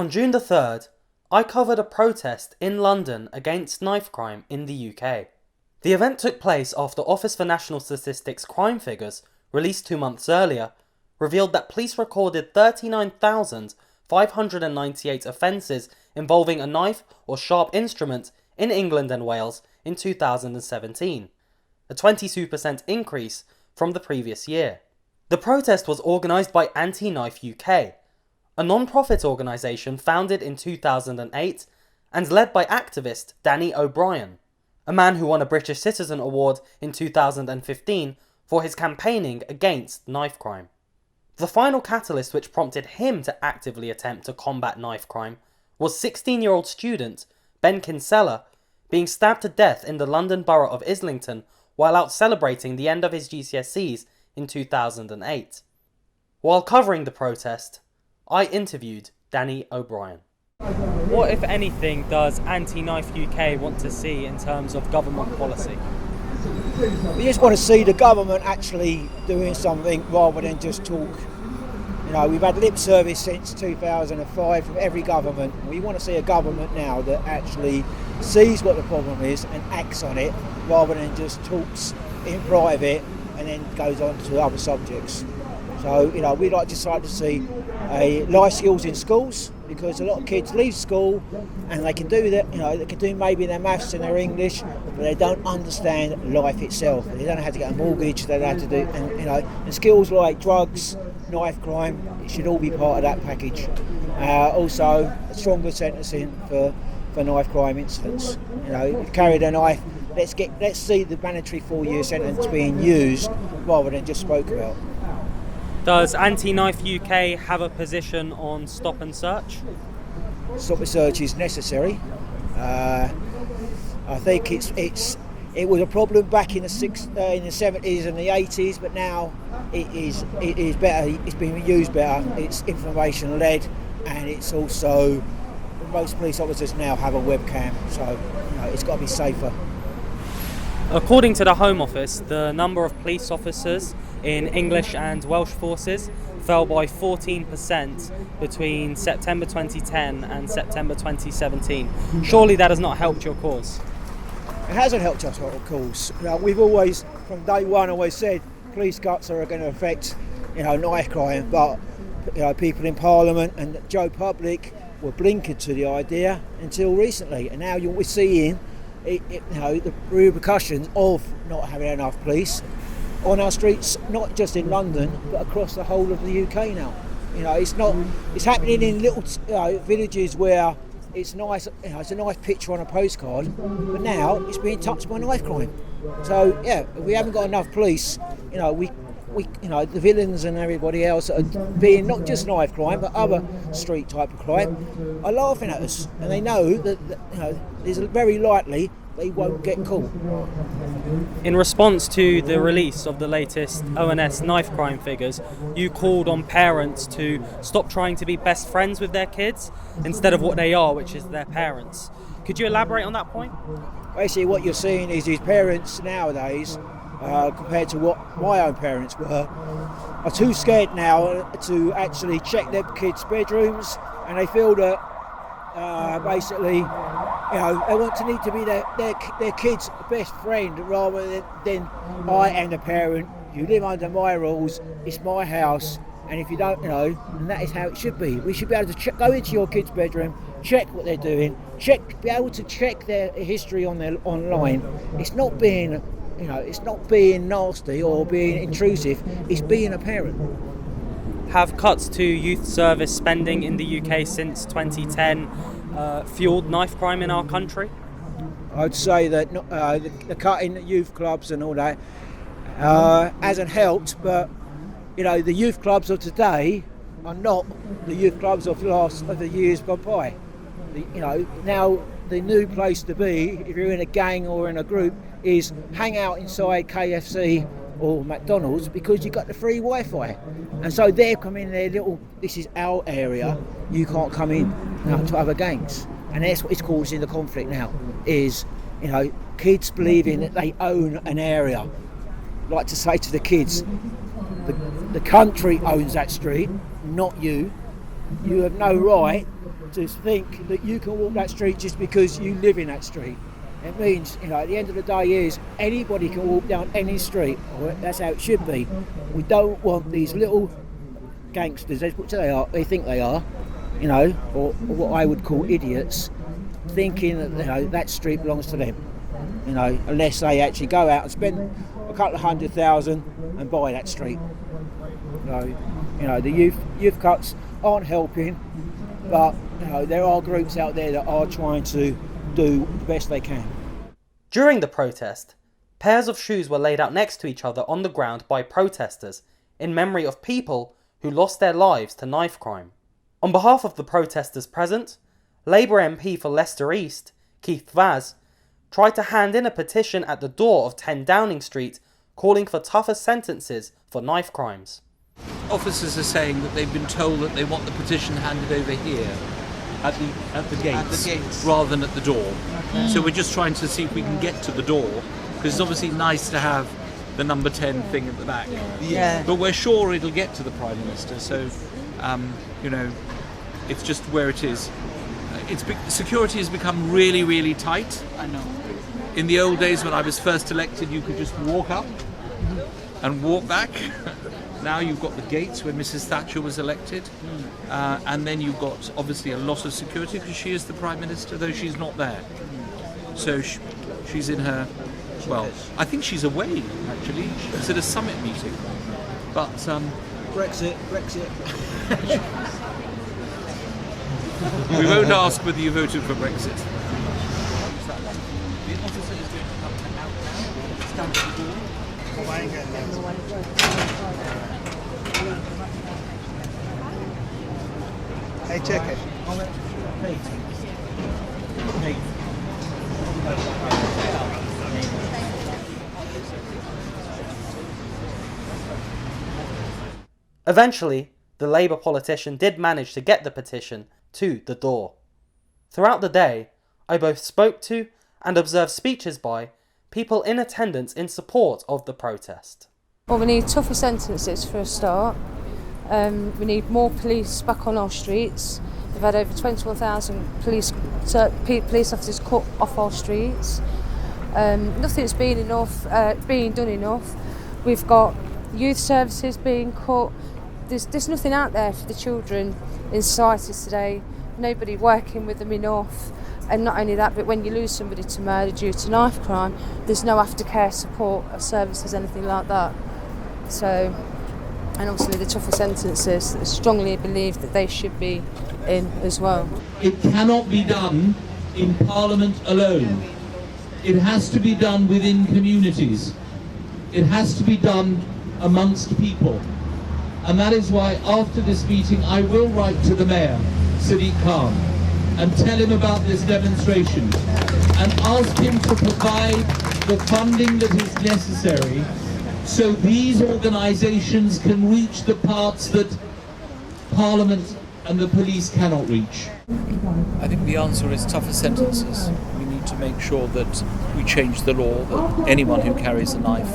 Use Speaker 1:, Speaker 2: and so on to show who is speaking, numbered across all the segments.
Speaker 1: On June the 3rd, I covered a protest in London against knife crime in the UK. The event took place after Office for National Statistics crime figures, released 2 months earlier, revealed that police recorded 39,598 offences involving a knife or sharp instrument in England and Wales in 2017, a 22% increase from the previous year. The protest was organised by Anti-Knife UK, a non-profit organisation founded in 2008 and led by activist Danny O'Brien, a man who won a British Citizen Award in 2015 for his campaigning against knife crime. The final catalyst which prompted him to actively attempt to combat knife crime was 16-year-old student Ben Kinsella being stabbed to death in the London borough of Islington while out celebrating the end of his GCSEs in 2008. While covering the protest, I interviewed Danny O'Brien. What, if anything, does Anti-Knife UK want to see in terms of government policy?
Speaker 2: We just want to see the government actually doing something rather than just talk. You know, we've had lip service since 2005 from every government. We want to see a government now that actually sees what the problem is and acts on it rather than just talks in private and then goes on to other subjects. So, you know, we'd like to see life skills in schools, because a lot of kids leave school and they can do that, you know, they can do maybe their maths and their English, but they don't understand life itself. They don't know how to get a mortgage, they don't know how to do, and skills like drugs, knife crime, it should all be part of that package. Also, a stronger sentencing for knife crime incidents. You know, if you carried a knife, let's see the mandatory 4-year sentence being used rather than just spoke about.
Speaker 1: Does Anti-Knife UK have a position on stop and search?
Speaker 2: Stop and search is necessary. I think it was a problem back in the 70s and the 80s, but now it is better. It's being used better. It's information led, and it's also most police officers now have a webcam, so you know, it's got to be safer.
Speaker 1: According to the Home Office, the number of police officers in English and Welsh forces fell by 14% between September 2010 and September 2017. Surely that has not helped your cause?
Speaker 2: It hasn't helped us, of course. You know, we've always, from day one, always said police cuts are going to affect, you know, knife crime, but you know, people in Parliament and Joe Public were blinkered to the idea until recently, and now we're seeing the repercussions of not having enough police on our streets, not just in London but across the whole of the UK now. You know, it's happening in little villages where it's nice, you know, it's a nice picture on a postcard, but now it's being touched by knife crime. So yeah, if we haven't got enough police, you know, we the villains and everybody else that are being not just knife crime but other street type of crime are laughing at us, and they know that you know, it's very likely they won't get caught.
Speaker 1: In response to the release of the latest ONS knife crime figures, you called on parents to stop trying to be best friends with their kids instead of what they are, which is their parents. Could you elaborate on that point?
Speaker 2: Basically what you're seeing is these parents nowadays, compared to what my own parents were, are too scared now to actually check their kids' bedrooms, and they feel that basically, you know, they want to need to be their kid's best friend rather than I am the parent. You live under my rules. It's my house, and if you don't, you know, and that is how it should be. We should be able to go into your kid's bedroom, check what they're doing, be able to check their history online. It's not being, you know, it's not being nasty or being intrusive. It's being a parent.
Speaker 1: Have cuts to youth service spending in the UK since 2010 fueled knife crime in our country?
Speaker 2: I'd say that the cut in youth clubs and all that hasn't helped, but you know, the youth clubs of today are not the youth clubs of the years gone by. You know, now the new place to be, if you're in a gang or in a group, is hang out inside KFC or McDonald's because you've got the free Wi-Fi, and so they're coming their little, this is our area, you can't come in to other gangs, and that's what is causing the conflict now. Is, you know, kids believing that they own an area. I'd like to say to the kids, the country owns that street, not you. You have no right to think that you can walk that street just because you live in that street. It means, at the end of the day is anybody can walk down any street. That's how it should be. We don't want these little gangsters, which they think they are, or what I would call idiots, thinking that that street belongs to them. Unless they actually go out and spend a couple of $100,000 and buy that street. The youth cuts aren't helping, but there are groups out there that are trying to do the best they can.
Speaker 1: During the protest, pairs of shoes were laid out next to each other on the ground by protesters in memory of people who lost their lives to knife crime. On behalf of the protesters present, Labour MP for Leicester East, Keith Vaz, tried to hand in a petition at the door of 10 Downing Street calling for tougher sentences for knife crimes.
Speaker 3: Officers are saying that they've been told that they want the petition handed over here at the gates rather than at the door. So we're just trying to see if we can get to the door, because it's obviously nice to have the number 10 thing at the back.
Speaker 4: Yeah.
Speaker 3: But we're sure it'll get to the Prime Minister, so it's just where it is. Security has become really, really tight.
Speaker 4: I know.
Speaker 3: In the old days when I was first elected, you could just walk up and walk back. Now you've got the gates where Mrs. Thatcher was elected, and then you've got obviously a lot of security because she is the Prime Minister, though she's not there. So she's in her, I think she's away actually. She's at a summit meeting. But
Speaker 2: Brexit.
Speaker 3: we won't ask whether you voted for Brexit.
Speaker 5: Hey, check it.
Speaker 1: Eventually, the Labour politician did manage to get the petition to the door. Throughout the day, I both spoke to and observed speeches by people in attendance in support of the protest.
Speaker 6: Well, we need tougher sentences for a start. We need more police back on our streets. We've had over 21,000 police officers cut off our streets. Nothing's being done enough. We've got youth services being cut. There's nothing out there for the children in society today. Nobody working with them enough. And not only that, but when you lose somebody to murder due to knife crime, there's no aftercare support or services, anything like that. So, and obviously the tougher sentences, I strongly believe that they should be in as well.
Speaker 7: It cannot be done in Parliament alone. It has to be done within communities. It has to be done amongst people. And that is why after this meeting I will write to the Mayor, Sadiq Khan, and tell him about this demonstration and ask him to provide the funding that is necessary so these organisations can reach the parts that Parliament and the police cannot reach.
Speaker 3: I think the answer is tougher sentences. We need to make sure that we change the law, that anyone who carries a knife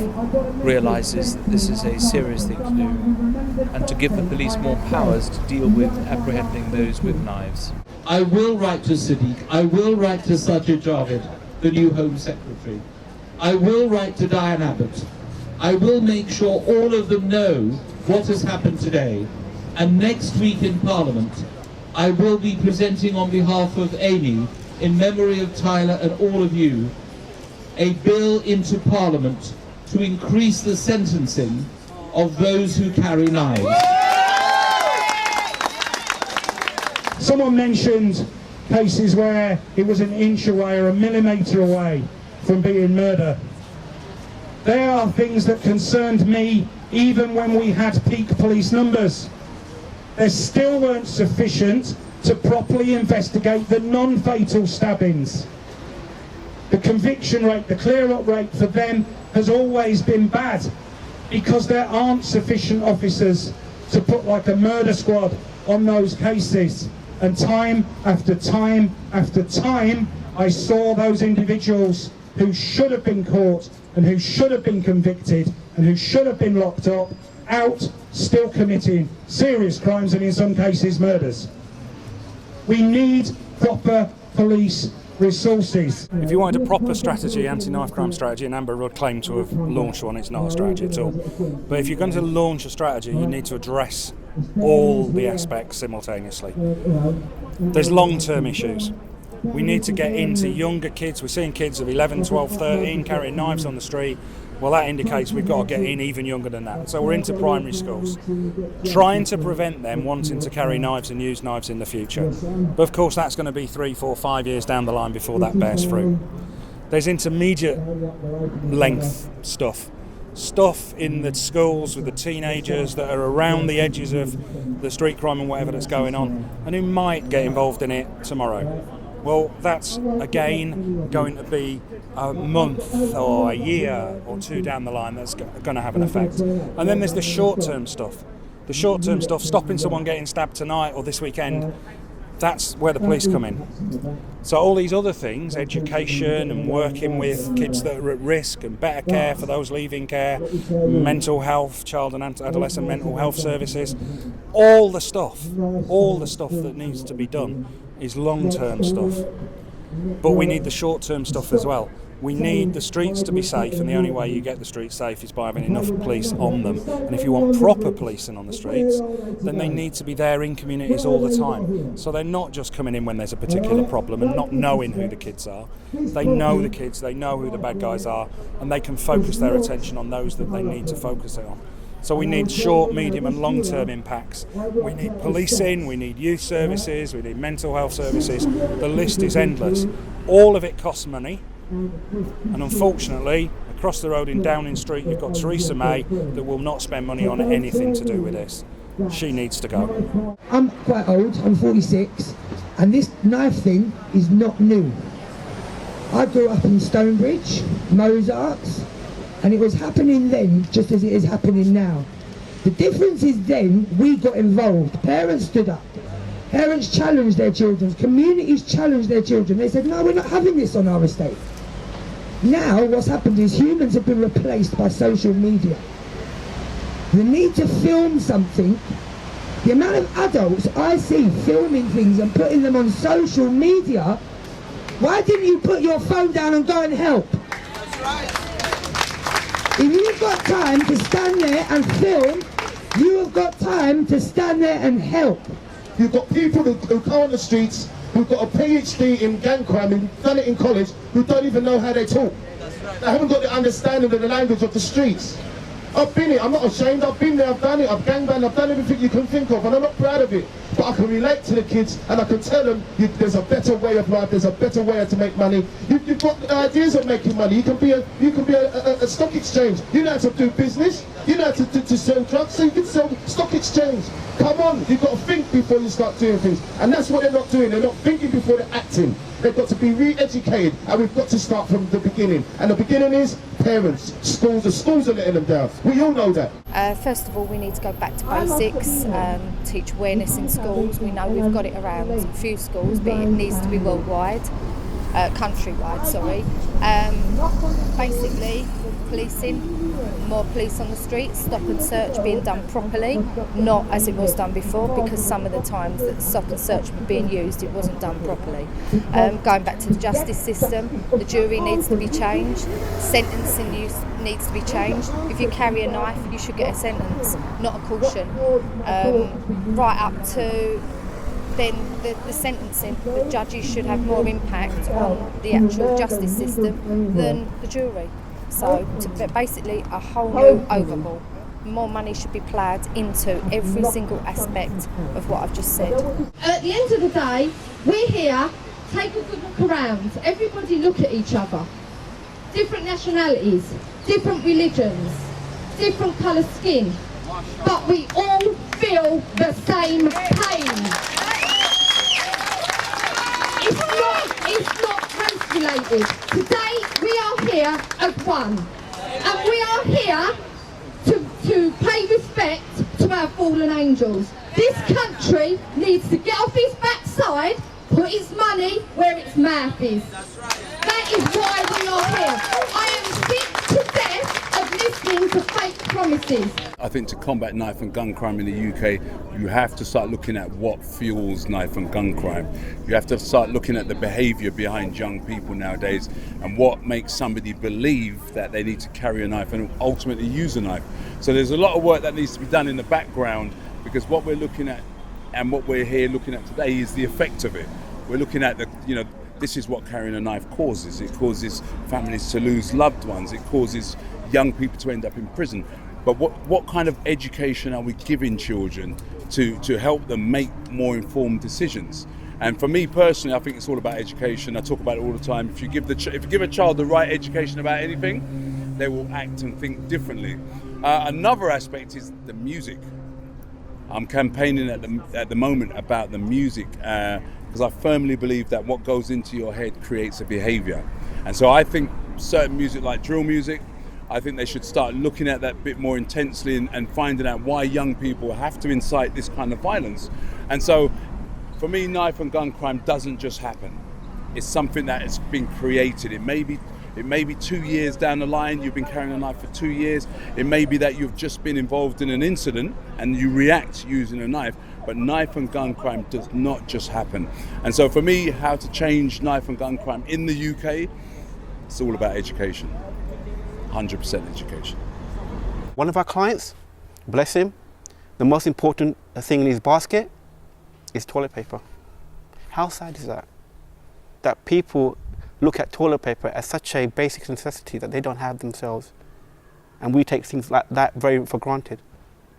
Speaker 3: realises that this is a serious thing to do, and to give the police more powers to deal with apprehending those with knives.
Speaker 7: I will write to Sadiq, I will write to Sajid Javid, the new Home Secretary. I will write to Diane Abbott. I will make sure all of them know what has happened today. And next week in Parliament, I will be presenting on behalf of Amy, in memory of Tyler and all of you, a bill into Parliament to increase the sentencing of those who carry knives.
Speaker 5: Someone mentioned cases where it was an inch away or a millimetre away from being murder. They are things that concerned me even when we had peak police numbers. They still weren't sufficient to properly investigate the non-fatal stabbings. The conviction rate, the clear-up rate for them has always been bad because there aren't sufficient officers to put like a murder squad on those cases. And time after time after time, I saw those individuals who should have been caught and who should have been convicted and who should have been locked up, out, still committing serious crimes and in some cases murders. We need proper police resources.
Speaker 4: If you wanted a proper strategy, anti-knife crime strategy, and Amber would claim to have launched one, it's not a strategy at all. But if you're going to launch a strategy, you need to address all the aspects simultaneously. There's long-term issues. We need to get into younger kids. We're seeing kids of 11, 12, 13 carrying knives on the street. Well, that indicates we've got to get in even younger than that. So we're into primary schools, trying to prevent them wanting to carry knives and use knives in the future. But of course, that's going to be 3, 4, 5 years down the line before that bears fruit. There's intermediate length stuff in the schools with the teenagers that are around the edges of the street crime and whatever that's going on, and who might get involved in it tomorrow. Well, that's again going to be a month or a year or two down the line that's going to have an effect. And then there's the short-term stuff. The short-term stuff, stopping someone getting stabbed tonight or this weekend, that's where the police come in. So all these other things, education and working with kids that are at risk and better care for those leaving care, mental health, child and adolescent mental health services, all the stuff that needs to be done is long-term stuff. But we need the short-term stuff as well. We need the streets to be safe, and the only way you get the streets safe is by having enough police on them. And if you want proper policing on the streets, then they need to be there in communities all the time. So they're not just coming in when there's a particular problem and not knowing who the kids are. They know the kids, they know who the bad guys are, and they can focus their attention on those that they need to focus it on. So we need short, medium and long-term impacts. We need policing, we need youth services, we need mental health services. The list is endless. All of it costs money. And unfortunately, across the road in Downing Street, you've got Theresa May that will not spend money on anything to do with this. She needs to go.
Speaker 8: I'm quite old, I'm 46, and this knife thing is not new. I grew up in Stonebridge, Mozart's, and it was happening then just as it is happening now. The difference is then we got involved. Parents stood up. Parents challenged their children. Communities challenged their children. They said, no, we're not having this on our estate. Now what's happened is humans have been replaced by social media. The need to film something, the amount of adults I see filming things and putting them on social media, why didn't you put your phone down and go and help?
Speaker 9: That's right.
Speaker 8: If you've got time to stand there and film, you have got time to stand there and help.
Speaker 9: You've got people who go on the streets, who've got a PhD in gang crime, who've done it in college, who don't even know how they talk. They haven't got the understanding of the language of the streets. I've been it, I'm not ashamed, I've been there, I've done it, I've gangbanged, I've done everything you can think of, and I'm not proud of it. But I can relate to the kids, and I can tell them there's a better way of life, there's a better way to make money. You've got ideas of making money. You can be a stock exchange. You know how to do business, you know how to sell drugs, so you can sell stock exchange. Come on, you've got to think before you start doing things. And that's what they're not doing, they're not thinking before they're acting. They've got to be re-educated, and we've got to start from the beginning. And the beginning is parents, schools. The schools are letting them down. We all know that.
Speaker 10: First of all, we need to go back to basics, teach awareness in schools. We know we've got it around a few schools, but it needs to be worldwide, countrywide, sorry. Basically, policing, more police on the streets, stop and search being done properly, not as it was done before, because some of the times that stop and search were being used, it wasn't done properly. Going back to the justice system, the jury needs to be changed, sentencing needs to be changed. If you carry a knife, you should get a sentence, not a caution. Right up to then the sentencing, the judges should have more impact on the actual justice system than the jury. So basically a whole new overhaul. More money should be ploughed into every single aspect of what I've just said.
Speaker 11: At the end of the day, we're here, take a good look around. Everybody look at each other. Different nationalities, different religions, different colour skin, but we all feel the same pain. It's not race related. Today we are here as one, and we are here to pay respect to our fallen angels. This country needs to get off its backside, put its money where its mouth is. That is why we are here. I am sick to death of listening to fake promises. masses.
Speaker 12: I think to combat knife and gun crime in the UK, you have to start looking at what fuels knife and gun crime. You have to start looking at the behaviour behind young people nowadays and what makes somebody believe that they need to carry a knife and ultimately use a knife. So there's a lot of work that needs to be done in the background, because what we're looking at and what we're here looking at today is the effect of it. We're looking at this is what carrying a knife causes. It causes families to lose loved ones. It causes young people to end up in prison. But what kind of education are we giving children to help them make more informed decisions? And for me personally, I think it's all about education. I talk about it all the time. If you give a child the right education about anything, they will act and think differently. Another aspect is the music. I'm campaigning at the moment about the music because I firmly believe that what goes into your head creates a behaviour. And so I think certain music like drill music, I think they should start looking at that bit more intensely and finding out why young people have to incite this kind of violence. And so for me, knife and gun crime doesn't just happen. It's something that has been created. It may be 2 years down the line, you've been carrying a knife for 2 years. It may be that you've just been involved in an incident and you react using a knife. But knife and gun crime does not just happen. And so for me, how to change knife and gun crime in the UK, it's all about education. 100% education.
Speaker 13: One of our clients, bless him, the most important thing in his basket is toilet paper. How sad is that? That people look at toilet paper as such a basic necessity that they don't have themselves. And we take things like that very for granted.